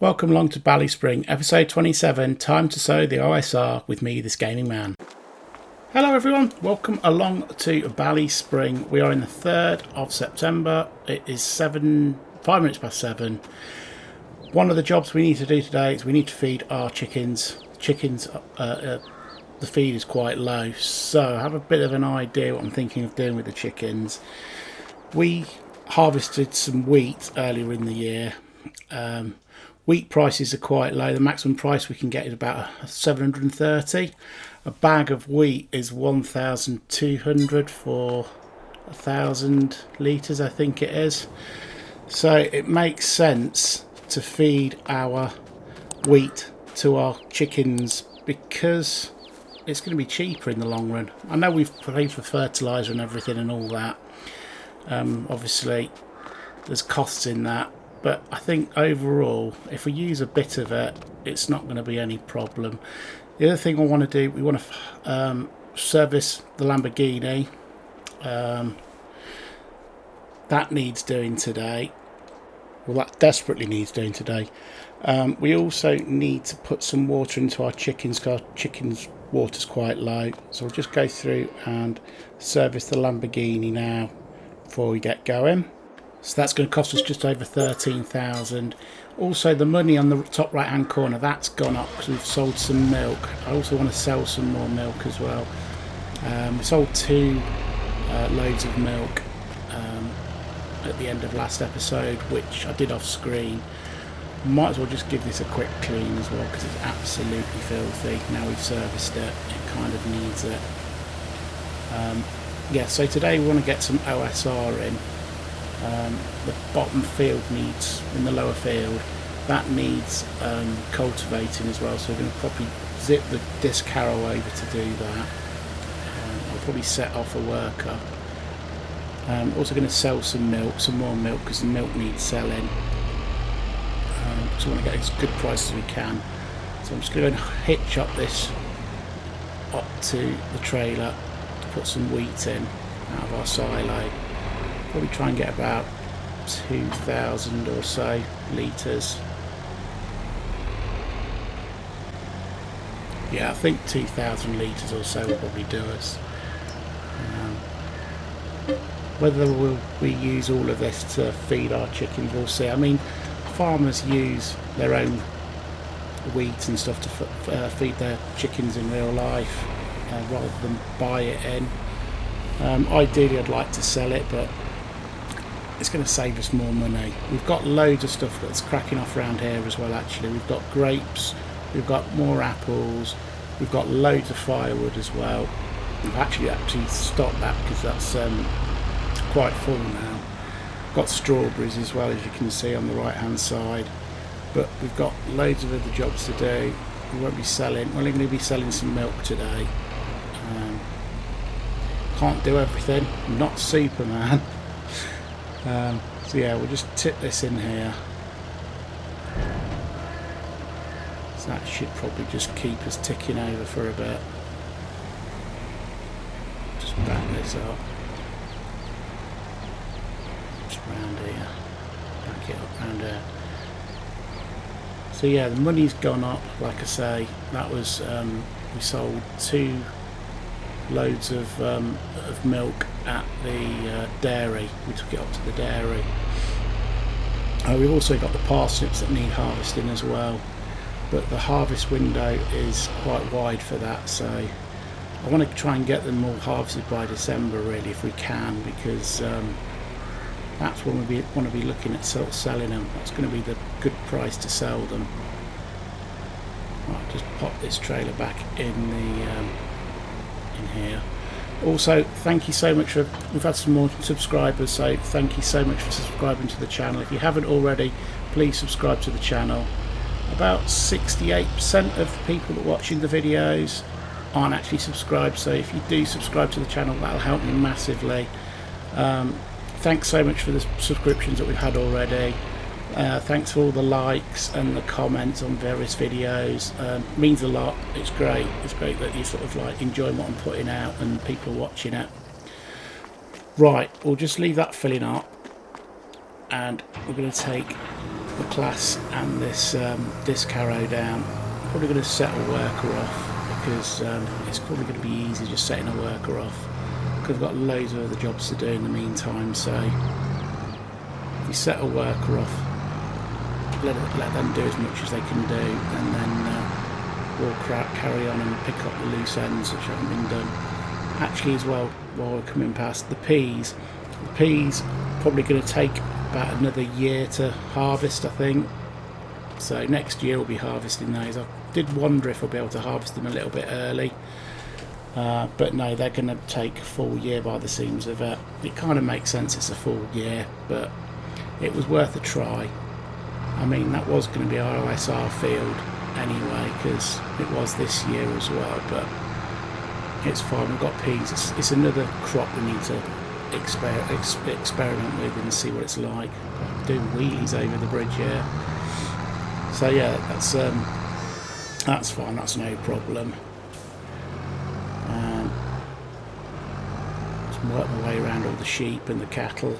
Welcome along to Ballyspring, episode 27, time to sow the OSR with me, this gaming man. Hello everyone, welcome along to Ballyspring. We are in the 3rd of September. It is 5 minutes past 7. One of the jobs we need to do today is we need to feed our chickens. The feed is quite low, so I have a bit of an idea what I'm thinking of doing with the chickens. We harvested some wheat earlier in the year. Wheat prices are quite low. The maximum price we can get is about 730. A bag of wheat is 1,200 for 1,000 litres, I think it is. So it makes sense to feed our wheat to our chickens because it's going to be cheaper in the long run. I know we've paid for fertiliser and everything and all that. Obviously, there's costs in that. But I think overall, if we use a bit of it, it's not going to be any problem. The other thing I want to do, we want to service the Lamborghini. That needs doing today. Well, that desperately needs doing today. We also need to put some water into our chickens because our chickens' water's quite low. So we'll just go through and service the Lamborghini now before we get going. So that's going to cost us just over 13,000. Also, the money on the top right hand corner, that's gone up because we've sold some milk. I also want to sell some more milk as well. We sold 2 loads of milk at the end of last episode, which I did off screen. Might as well just give this a quick clean as well because it's absolutely filthy. Now we've serviced it, it kind of needs it. Yeah, so today we want to get some OSR in. The bottom field needs, in the lower field, that needs cultivating as well, so we're going to probably zip the disc harrow over to do that. I'll probably set off a worker. Also going to sell some more milk because the milk needs selling. So I want to get as good price as we can. So I'm just going to hitch up this up to the trailer to put some wheat in out of our silo. Probably try and get about 2,000 or so litres. Yeah, I think 2,000 litres or so will probably do us. Whether we use all of this to feed our chickens, we'll see. I mean, farmers use their own wheat and stuff to feed their chickens in real life rather than buy it in. Ideally, I'd like to sell it, but it's going to save us more money. We've got loads of stuff that's cracking off around here as well. Actually, we've got grapes, we've got more apples, we've got loads of firewood as well. We've actually stopped that because that's quite full now. We've got strawberries as well, as you can see on the right hand side, but we've got loads of other jobs to do. We won't be selling, we're only going to be selling some milk today. Can't do everything, I'm not Superman. So yeah, we'll just tip this in here. So that should probably just keep us ticking over for a bit. Just back this up. Just round here. Back it up round here. So yeah, the money's gone up, like I say. That was, we sold 2 loads of milk at the dairy. We took it up to the dairy. We've also got the parsnips that need harvesting as well, but the harvest window is quite wide for that, so I want to try and get them all harvested by December really if we can, because that's when we want to be looking at selling them. That's going to be the good price to sell them. Right, just pop this trailer back in here. Also, thank you so much we've had some more subscribers, so thank you so much for subscribing to the channel. If you haven't already, please subscribe to the channel. About 68% of the people that are watching the videos aren't actually subscribed, so if you do subscribe to the channel, that'll help me massively. Thanks so much for the subscriptions that we've had already. Thanks for all the likes and the comments on various videos. Means a lot. It's great that you sort of like enjoy what I'm putting out and people are watching it. Right, we'll just leave that filling up and we're going to take the class and this disc harrow down. I'm probably going to set a worker off because it's probably going to be easy just setting a worker off because I've got loads of other jobs to do in the meantime. So if you set a worker off, let them do as much as they can do, and then we'll carry on and pick up the loose ends which haven't been done. Actually, as well, while we're coming past the peas probably going to take about another year to harvest, I think. So next year we'll be harvesting those. I did wonder if I'll be able to harvest them a little bit early, but no, they're going to take a full year by the seams of it. It kind of makes sense it's a full year, but it was worth a try. I mean, that was going to be our OSR field anyway, because it was this year as well, but it's fine. We've got peas. It's another crop we need to experiment with and see what it's like. I'm doing wheelies over the bridge here, so yeah, that's fine. That's no problem. Just work my way around all the sheep and the cattle.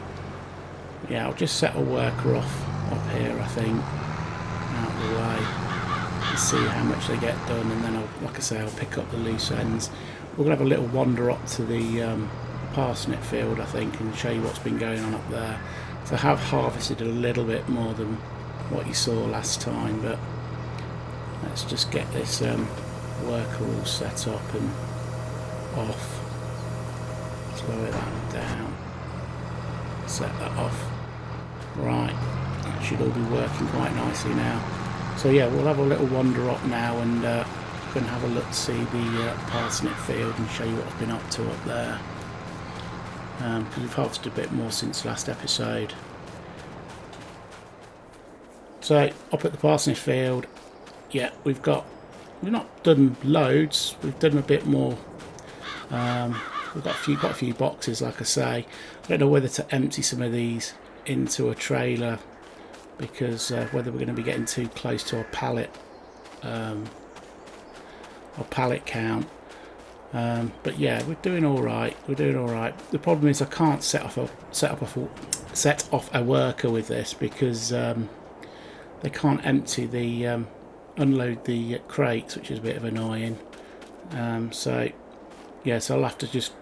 Yeah, I'll just set a worker off up here, I think, out of the way, and see how much they get done, and then like I say, I'll pick up the loose ends. We're going to have a little wander up to the parsnip field, I think, and show you what's been going on up there. So I have harvested a little bit more than what you saw last time, but let's just get this worker all set up and off. Slow that down, set that off. Right, that should all be working quite nicely now. So yeah, we'll have a little wander up now and going to have a look to see the parsnip field and show you what I've been up to up there, because we've harvested a bit more since last episode. So up at the parsnip field, yeah, we've not done loads, we've done a bit more. We've got a few boxes, like I say. I don't know whether to empty some of these into a trailer, because whether we're going to be getting too close to our pallet count. But yeah, we're doing all right. The problem is I can't set off a worker with this, because they can't empty the unload the crates, which is a bit of annoying. So yeah, so I'll have to just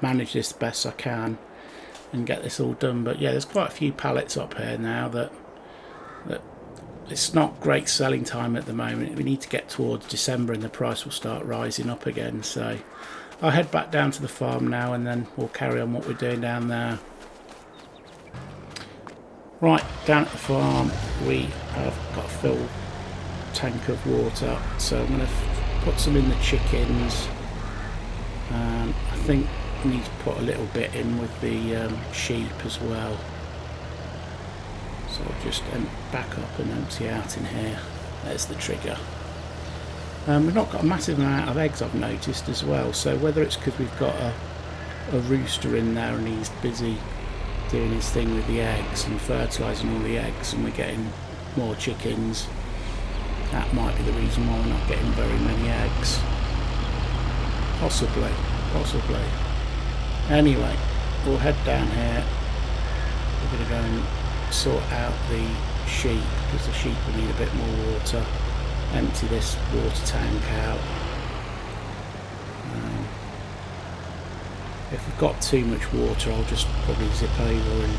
manage this the best I can and get this all done. But yeah, there's quite a few pallets up here now that it's not great selling time at the moment. We need to get towards December and the price will start rising up again. So I'll head back down to the farm now, and then we'll carry on what we're doing down there. Right, down at the farm we have got a full tank of water, so I'm going to put some in the chickens. I think we need to put a little bit in with the sheep as well. So I'll just back up and empty out in here. There's the trigger. We've not got a massive amount of eggs, I've noticed as well, so whether it's because we've got a rooster in there and he's busy doing his thing with the eggs and fertilising all the eggs and we're getting more chickens, that might be the reason why we're not getting very many eggs. Possibly. Anyway, we'll head down here. We're going to go and sort out the sheep, because the sheep will need a bit more water. Empty this water tank out. If we've got too much water, I'll just probably zip over and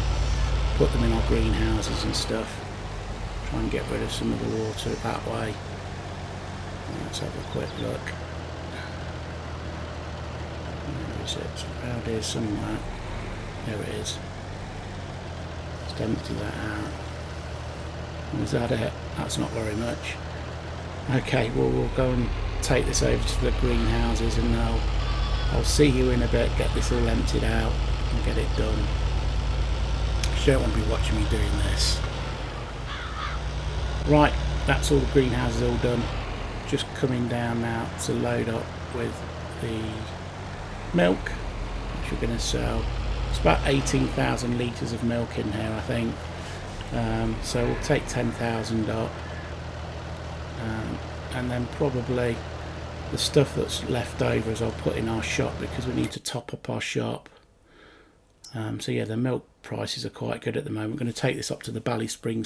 put them in our greenhouses and stuff. Try and get rid of some of the water that way. Let's have a quick look. Where is it? Around here somewhere. There it is. Just empty that out. Is that it? That's not very much. Okay, well, we'll go and take this over to the greenhouses, and I'll see you in a bit, get this all emptied out and get it done. You don't want to be watching me doing this. Right, that's all the greenhouses all done. Just coming down now to load up with the milk, which we're going to sell. It's about 18,000 litres of milk in here, I think. So we'll take 10,000 up. And then probably the stuff that's left over is I'll put in our shop, because we need to top up our shop. So yeah, the milk prices are quite good at the moment. We're going to take this up to the Ballyspring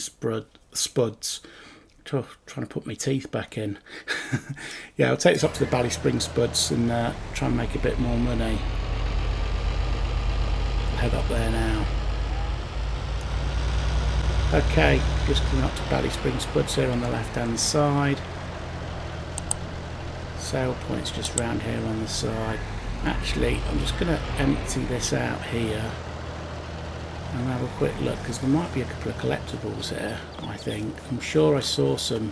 spuds. Trying to put my teeth back in. Yeah, I'll take this up to the Ballyspring spuds and try and make a bit more money. I'll head up there now. Okay, just coming up to Ballyspring spuds here on the left hand side. Sale point's just round here on the side. Actually, I'm just going to empty this out here and have a quick look, because there might be a couple of collectibles here. I think, I'm sure I saw some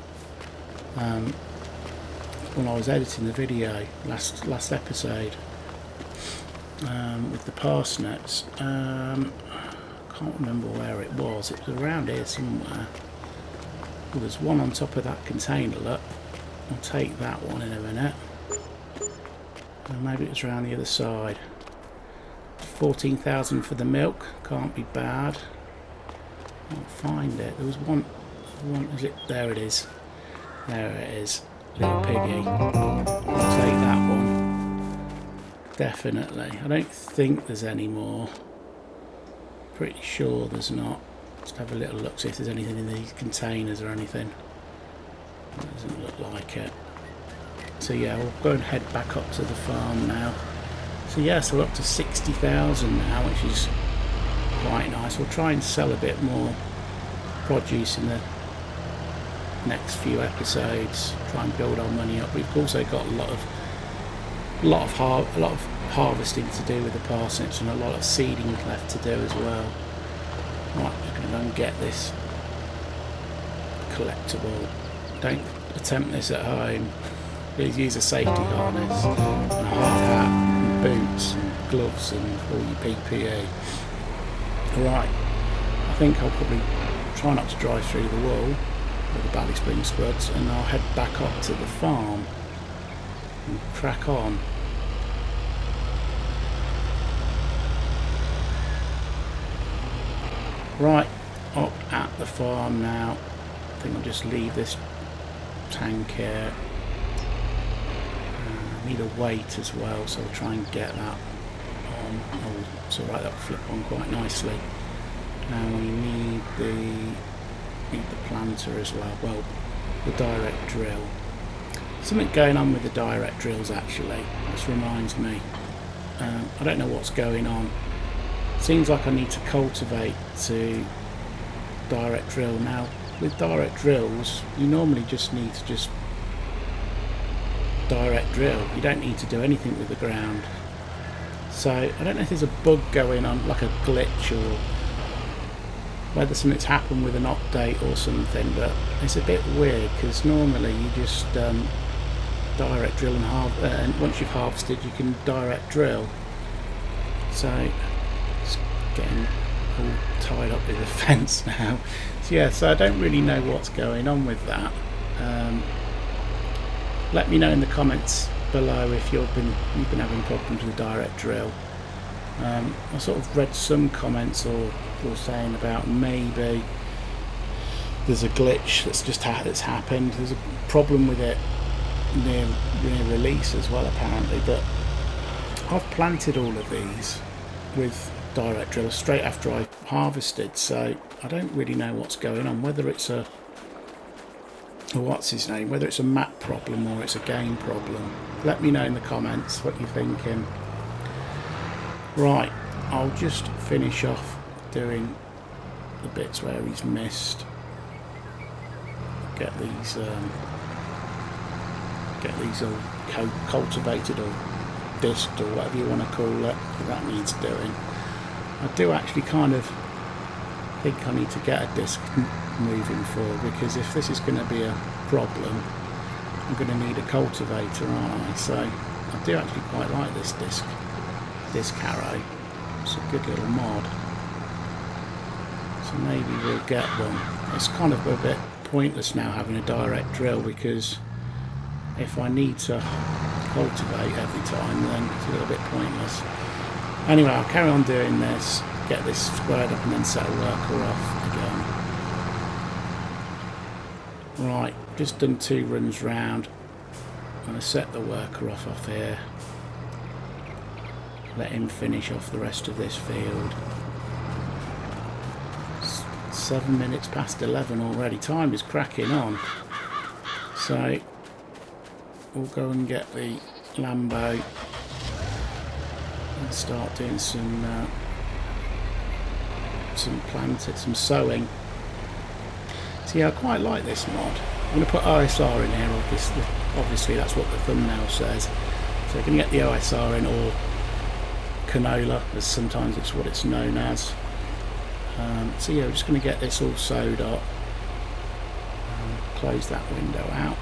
when I was editing the video last episode with the parsnips. Can't remember where it was. It was around here somewhere. Well, there's one on top of that container, look. I'll take that one in a minute. Maybe it was around the other side. 14,000 for the milk, can't be bad. I'll find it. There was one, is it? There it is. There it is. Little piggy. I'll take that one. Definitely. I don't think there's any more. Pretty sure there's not. Just have a little look, see if there's anything in these containers or anything. Doesn't look like it. So yeah, we'll go and head back up to the farm now. So yeah, so we're up to 60,000 now, which is quite nice. We'll try and sell a bit more produce in the next few episodes. Try and build our money up. We've also got a lot of harvesting to do with the parsnips and a lot of seeding left to do as well. Right, I'm going to go and get this collectible. Don't attempt this at home. Please use a safety harness and a hard hat and boots and gloves and all your PPE. Right, I think I'll probably try not to drive through the wall with the Ballyspring spuds, and I'll head back up to the farm and crack on. Right, up at the farm now. I think I'll just leave this tank here. Need a weight as well, so I'll try and get that on. Oh, it's alright, that'll flip on quite nicely. And we need the planter as well. Well, the direct drill. Something going on with the direct drills actually. This reminds me. I don't know what's going on. Seems like I need to cultivate to direct drill. Now, with direct drills, you normally just need to just direct drill. You don't need to do anything with the ground. So I don't know if there's a bug going on, like a glitch, or whether something's happened with an update or something, but it's a bit weird because normally you just direct drill and once you've harvested you can direct drill. So it's getting all tied up with the fence now. So yeah, so I don't really know what's going on with that. Let me know in the comments below if you've been having problems with the direct drill. I sort of read some comments or saying about maybe there's a glitch that's happened. There's a problem with it near release as well apparently, but I've planted all of these with direct drill straight after I harvested, so I don't really know what's going on, whether it's a whether it's a map problem or it's a game problem. Let me know in the comments what you're thinking. Right, I'll just finish off doing the bits where he's missed. Get these all cultivated or disked or whatever you want to call it. That needs doing. I do actually kind of think I need to get a disc moving forward, because if this is going to be a problem, I'm going to need a cultivator, aren't I? So I do actually quite like this disc harrow. It's a good little mod. So maybe we'll get one. It's kind of a bit pointless now having a direct drill, because if I need to cultivate every time, then it's a little bit pointless. Anyway, I'll carry on doing this, get this squared up and then set a worker off again. Right, just done 2 runs round. I'm going to set the worker off here. Let him finish off the rest of this field. 7 minutes past 11 already. Time is cracking on. So we'll go and get the Lambo and start doing some planting, some sowing. See, I quite like this mod. I'm going to put OSR in here, obviously that's what the thumbnail says. So I can get the OSR in, or canola, as sometimes it's what it's known as. So yeah, we're just going to get this all sewed up. Close that window out.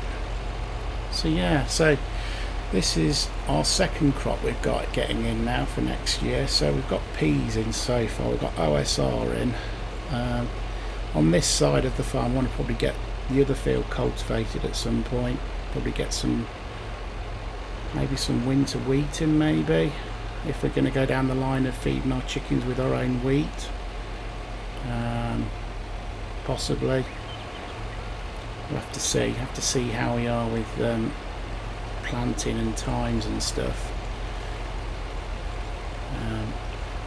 So yeah, so this is our second crop we've got getting in now for next year. So we've got peas in so far, we've got OSR in. On this side of the farm I want to probably get the other field cultivated at some point. Probably get maybe some winter wheat in, maybe, if we're going to go down the line of feeding our chickens with our own wheat. Possibly. We'll have to see how we are with planting and times and stuff.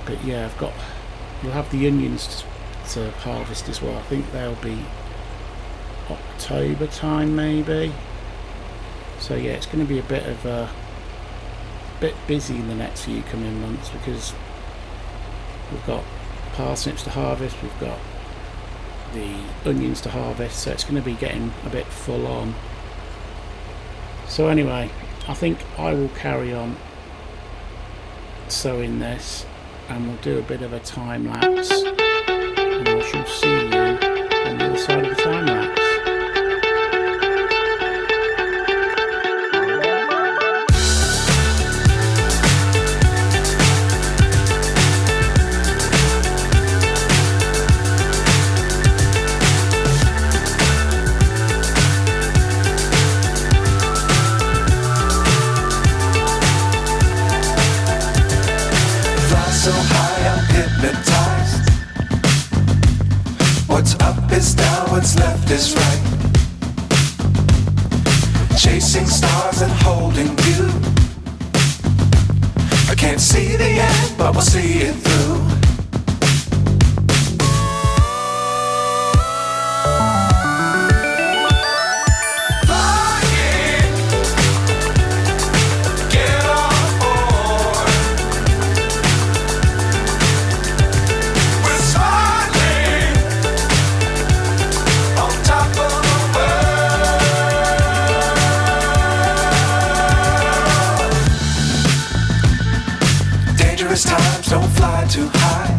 But yeah, we'll have the onions to harvest as well. I think they'll be October time maybe. So yeah, it's going to be a bit busy in the next few coming months, because we've got parsnips to harvest, we've got the onions to harvest, so it's going to be getting a bit full on. So anyway, I think I will carry on sowing this, and we'll do a bit of a time lapse, and I shall see you on the other side of the time lapse. So high I'm hypnotized. What's up is down, what's left is right. Chasing stars and holding you. I can't see the end, but we'll see it through. Times don't fly too high.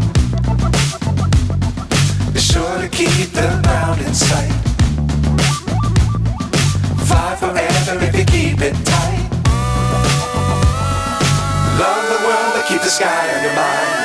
Be sure to keep the ground in sight. Fly forever if you keep it tight. Love the world but keep the sky on your mind.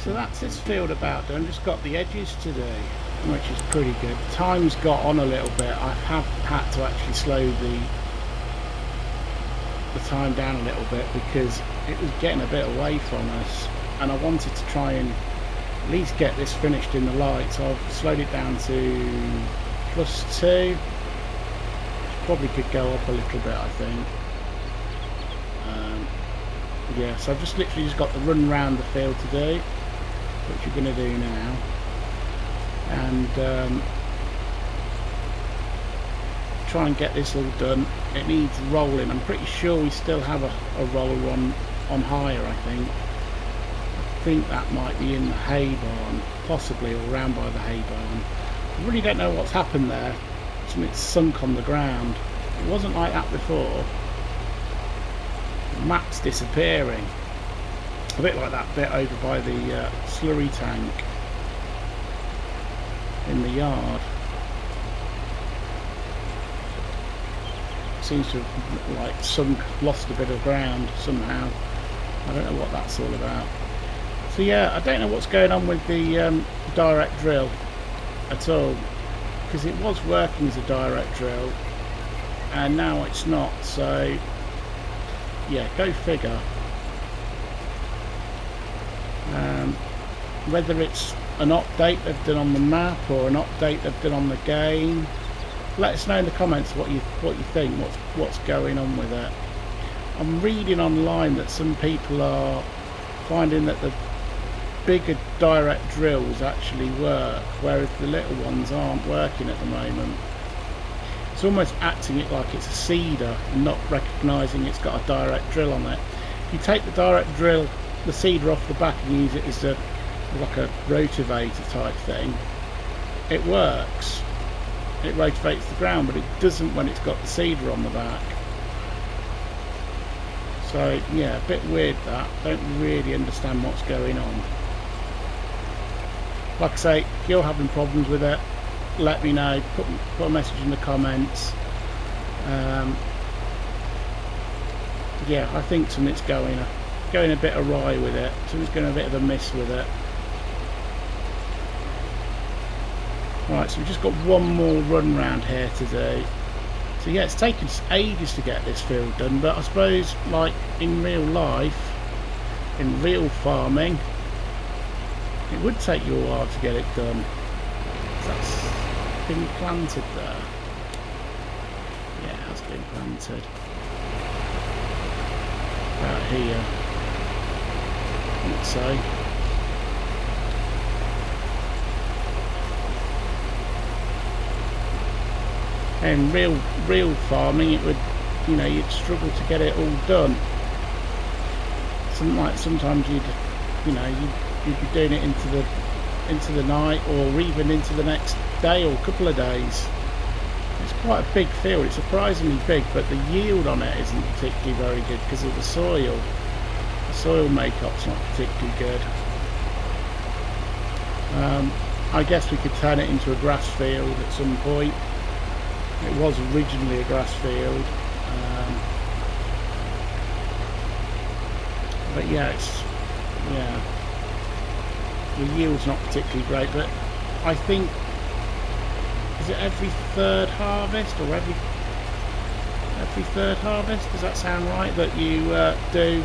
So that's this field about done. Just got the edges to do, which is pretty good. Time's got on a little bit. I have had to actually slow the time down a little bit because it was getting a bit away from us, and I wanted to try and at least get this finished in the light. So I've slowed it down to +2. Probably could go up a little bit, I think. Yeah, so I've just literally got the run round the field to do, which you're going to do now, and try and get this all done. It needs rolling. I'm pretty sure we still have a roller on hire. I think that might be in the hay barn, possibly, or around by the hay barn. I really don't know what's happened there. Something's sunk on the ground. It wasn't like that before. The map's disappearing. A bit like that bit over by the slurry tank in the yard. Seems to have like lost a bit of ground somehow. I don't know what that's all about. So yeah, I don't know what's going on with the direct drill at all, because it was working as a direct drill and now it's not. So yeah, go figure. Whether it's an update they've done on the map or an update they've done on the game, let us know in the comments what you think, what's going on with it. I'm reading online that some people are finding that the bigger direct drills actually work, whereas the little ones aren't working at the moment. It's almost acting it like it's a seeder and not recognising it's got a direct drill on it. If you take the direct drill, the seeder off the back, and use it as like a rotivator type thing, it works. It rotates the ground, but it doesn't when it's got the seeder on the back. So yeah, a bit weird that. Don't really understand what's going on. Like I say, if you're having problems with it, let me know. Put a message in the comments. Yeah, I think something's going a bit awry with it. Something's going a bit of a miss with it. Right, so we've just got one more run round here to do. So yeah, it's taken ages to get this field done, but I suppose like in real life, in real farming, it would take you a while to get it done. That's been planted there. Yeah, it has been planted. About here, I think so. In real farming, it would, you'd struggle to get it all done. Sometimes you'd be doing it into the night, or even into the next day or couple of days. It's quite a big field. It's surprisingly big, but the yield on it isn't particularly very good because of the soil. The soil makeup's not particularly good. I guess we could turn it into a grass field at some point. It was originally a grass field, but yeah, the yield's not particularly great. But I think, is it every third harvest or every third harvest? Does that sound right? That you do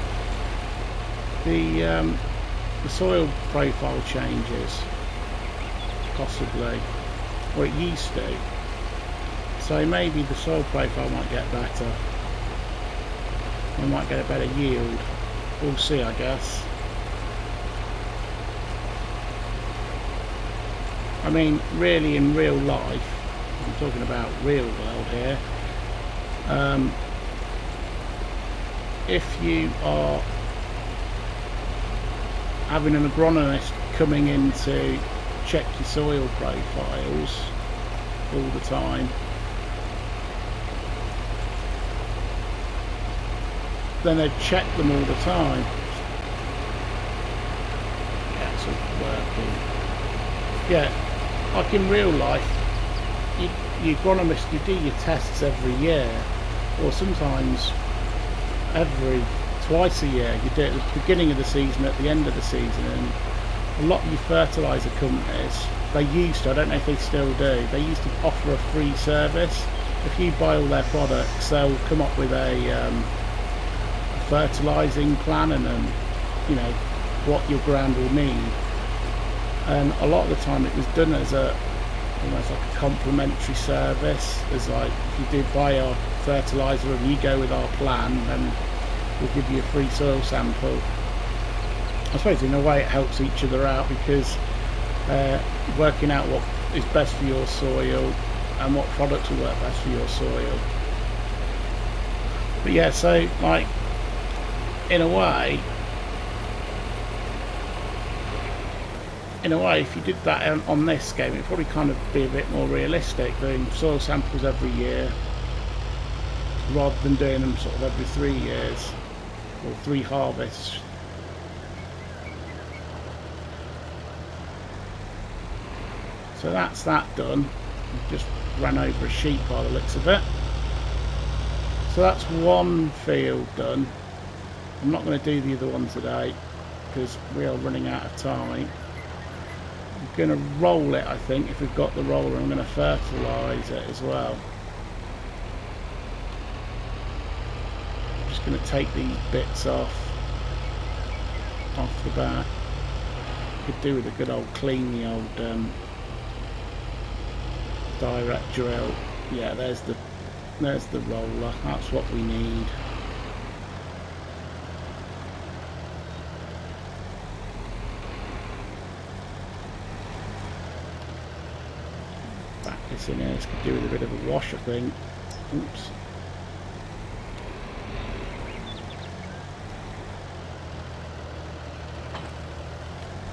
the soil profile changes, possibly, or it used to. So maybe the soil profile might get better. We might get a better yield. We'll see, I guess. I mean, really, in real life, I'm talking about real world here. If you are having an agronomist coming in to check your soil profiles all the time, then they check them all the time. Yeah, it's all working. Yeah, like in real life, you agronomist, you do your tests every year, or sometimes twice a year. You do it at the beginning of the season, at the end of the season, and a lot of your fertiliser companies, they used to, I don't know if they still do, they used to offer a free service. If you buy all their products, they'll come up with a fertilising plan and you know, what your ground will need. And a lot of the time it was done as almost like a complimentary service. As like, if you did buy our fertiliser and you go with our plan, then we'll give you a free soil sample. I suppose in a way it helps each other out, because working out what is best for your soil and what products will work best for your soil. But yeah, so like, in a way, if you did that on this game, it'd probably kind of be a bit more realistic, doing soil samples every year rather than doing them sort of every 3 years or 3 harvests. So that's that done. Just ran over a sheep by the looks of it. So that's one field done. I'm not going to do the other one today because we are running out of time. I'm going to roll it, I think. If we've got the roller, I'm going to fertilise it as well. I'm just going to take these bits off the back. Could do with a good old clean, the old direct drill. Yeah, there's the roller. That's what we need. Back this in here. This could do with a bit of a wash, I think. Oops.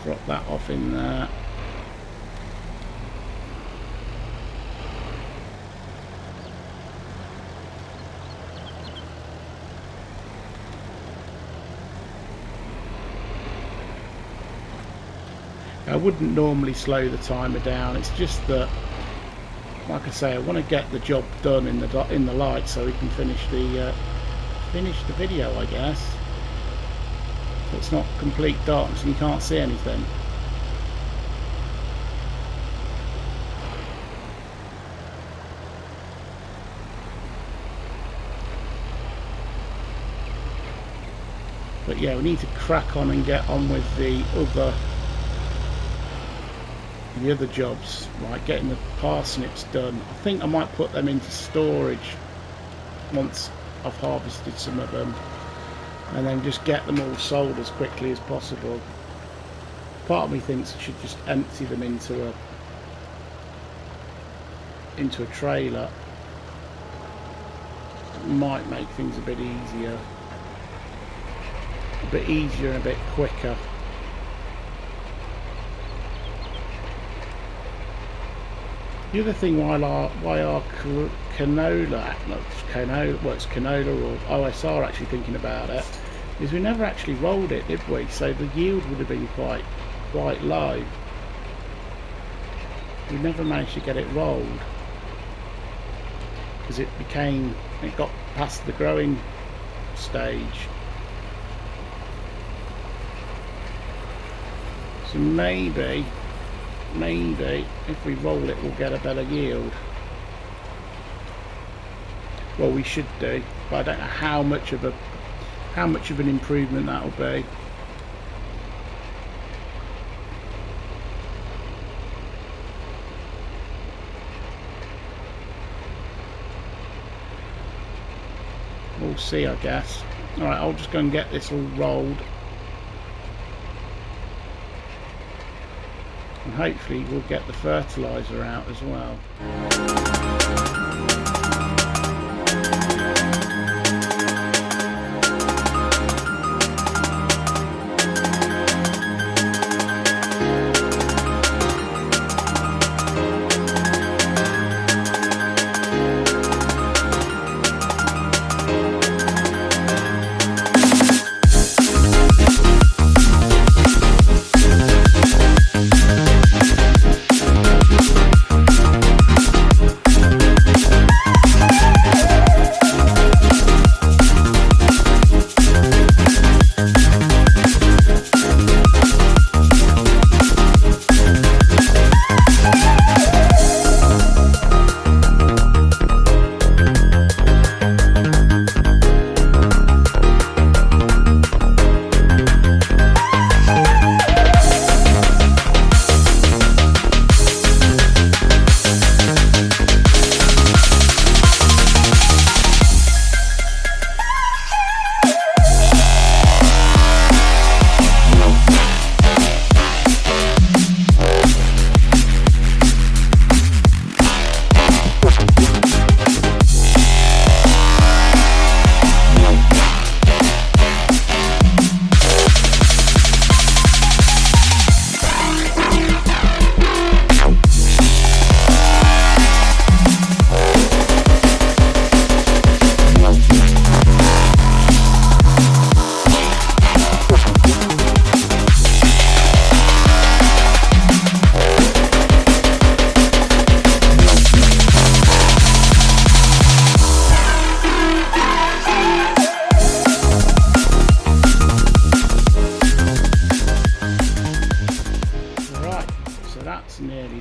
Drop that off in there. I wouldn't normally slow the timer down. It's just that, like I say, I want to get the job done in the light so we can finish the video, I guess. So it's not complete darkness and you can't see anything. But yeah, we need to crack on and get on with the other jobs, like getting the parsnips done. I think I might put them into storage once I've harvested some of them, and then just get them all sold as quickly as possible. Part of me thinks I should just empty them into a trailer. It might make things a bit easier and a bit quicker. The other thing why our canola, well, it's canola or OSR actually thinking about it, is we never actually rolled it, did we? So the yield would have been quite low. We never managed to get it rolled because it got past the growing stage. So maybe if we roll it we'll get a better yield. Well, we should do, but I don't know how much of an improvement that will be. We'll see, I guess. Alright, I'll just go and get this all rolled. And hopefully we'll get the fertiliser out as well.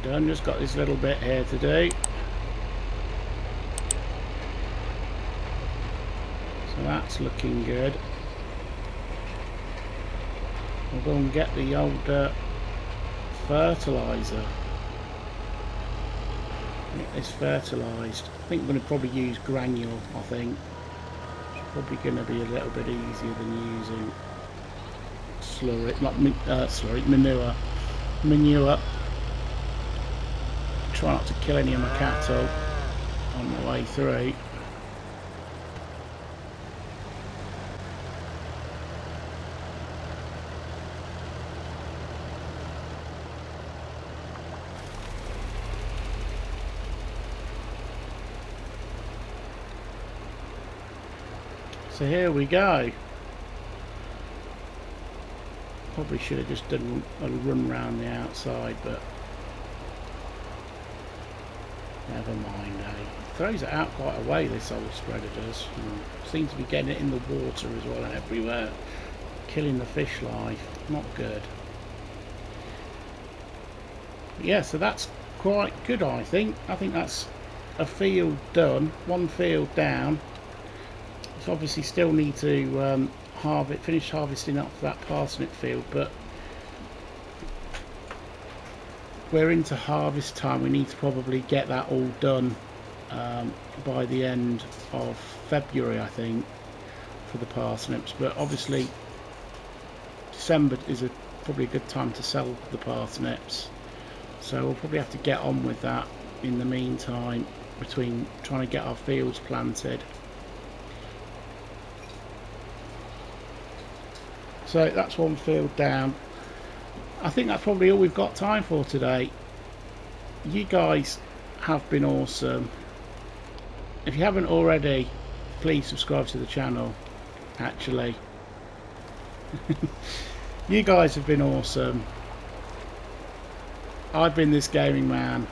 done. Just got this little bit here to do. So that's looking good. We'll go and get the old fertiliser. Get this fertilised. I think I'm going to probably use granule. I think it's probably going to be a little bit easier than using slurry, not slurry, manure. Try not to kill any of my cattle on the way through. So here we go. Probably should have just done a run round the outside, but never mind, eh? Throws it out quite a way, this old spreader does. Seems to be getting it in the water as well and everywhere. Killing the fish life. Not good. But yeah, so that's quite good, I think. I think that's a field done. One field down. So obviously still need to finish harvesting up that parsnip field, but we're into harvest time. We need to probably get that all done by the end of February, I think, for the parsnips. But obviously December is probably a good time to sell the parsnips, so we'll probably have to get on with that in the meantime, between trying to get our fields planted. So that's one field down. I think that's probably all we've got time for today. You guys have been awesome. If you haven't already, please subscribe to the channel. Actually, you guys have been awesome. I've been this gaming man,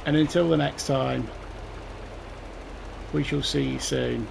and until the next time, we shall see you soon.